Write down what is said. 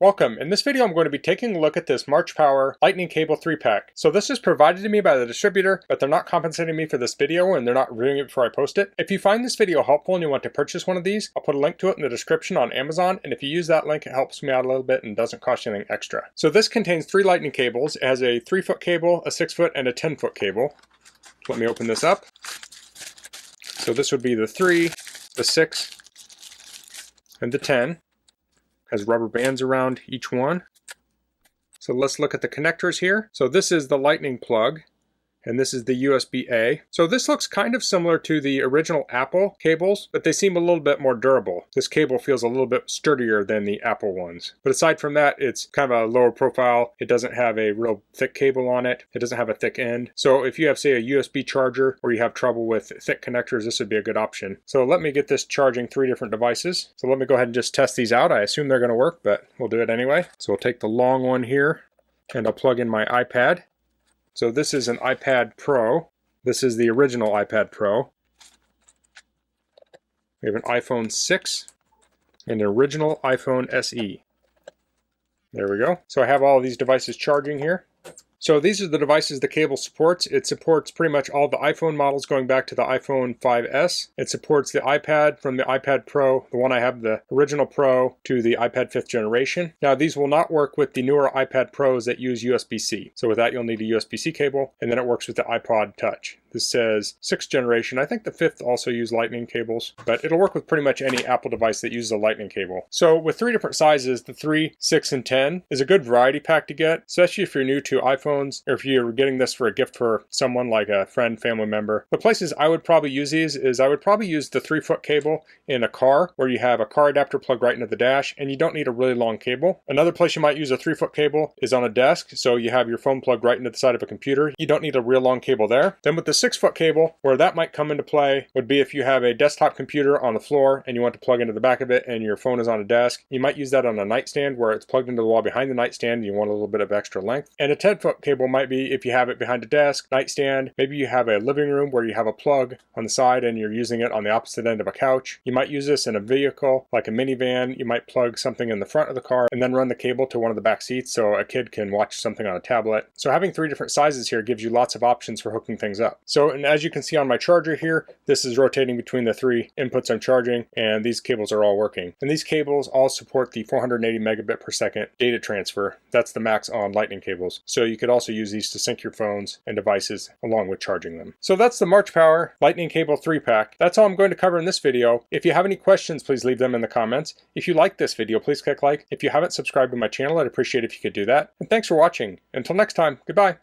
Welcome. In this video I'm going to be taking a look at this Marchpower Lightning Cable 3-pack. So this is provided to me by the distributor, but they're not compensating me for this video and they're not reviewing it before I post it. If you find this video helpful and you want to purchase one of these, I'll put a link to it in the description on Amazon, and if you use that link it helps me out a little bit and doesn't cost you anything extra. So this contains 3 lightning cables. It has a 3-foot cable, a 6-foot, and a 10-foot cable. So let me open this up. So this would be the 3, the 6, and the 10. Has rubber bands around each one. So let's look at the connectors here. So this is the lightning plug, and this is the USB-A. So this looks kind of similar to the original Apple cables, but they seem a little bit more durable. This cable feels a little bit sturdier than the Apple ones. But aside from that, it's kind of a lower profile. It doesn't have a real thick cable on it. It doesn't have a thick end. So if you have, say, a USB charger or you have trouble with thick connectors, this would be a good option. So let me get this charging 3 different devices. So let me go ahead and just test these out. I assume they're going to work, but we'll do it anyway. So we'll take the long one here and I'll plug in my iPad. So this is an iPad Pro. This is the original iPad Pro. We have an iPhone 6 and an original iPhone SE. There we go. So I have all of these devices charging here. So these are the devices the cable supports. It supports pretty much all the iPhone models going back to the iPhone 5S. It supports the iPad from the iPad Pro, the one I have, the original Pro, to the iPad 5th generation. Now these will not work with the newer iPad Pros that use USB-C. So with that you'll need a USB-C cable, and then it works with the iPod Touch. This says 6th generation. I think the 5th also use lightning cables, but it'll work with pretty much any Apple device that uses a lightning cable. So with 3 different sizes, the 3, 6, and 10 is a good variety pack to get, especially if you're new to iPhones or if you're getting this for a gift for someone like a friend, family member. The places I would probably use these is I would probably use the 3-foot cable in a car where you have a car adapter plugged right into the dash and you don't need a really long cable. Another place you might use a 3-foot cable is on a desk, so you have your phone plugged right into the side of a computer. You don't need a real long cable there. Then with the 6-foot cable, where that might come into play would be if you have a desktop computer on the floor and you want to plug into the back of it and your phone is on a desk. You might use that on a nightstand where it's plugged into the wall behind the nightstand and you want a little bit of extra length. And a 10-foot cable might be if you have it behind a desk, nightstand, maybe you have a living room where you have a plug on the side and you're using it on the opposite end of a couch. You might use this in a vehicle like a minivan. You might plug something in the front of the car and then run the cable to one of the back seats so a kid can watch something on a tablet. So having 3 different sizes here gives you lots of options for hooking things up. So, and as you can see on my charger here, this is rotating between the 3 inputs I'm charging, and these cables are all working. And these cables all support the 480 megabit per second data transfer. That's the max on lightning cables. So you could also use these to sync your phones and devices along with charging them. So that's the Marchpower Lightning Cable 3-pack. That's all I'm going to cover in this video. If you have any questions, please leave them in the comments. If you like this video, please click like. If you haven't subscribed to my channel, I'd appreciate it if you could do that. And thanks for watching. Until next time, goodbye.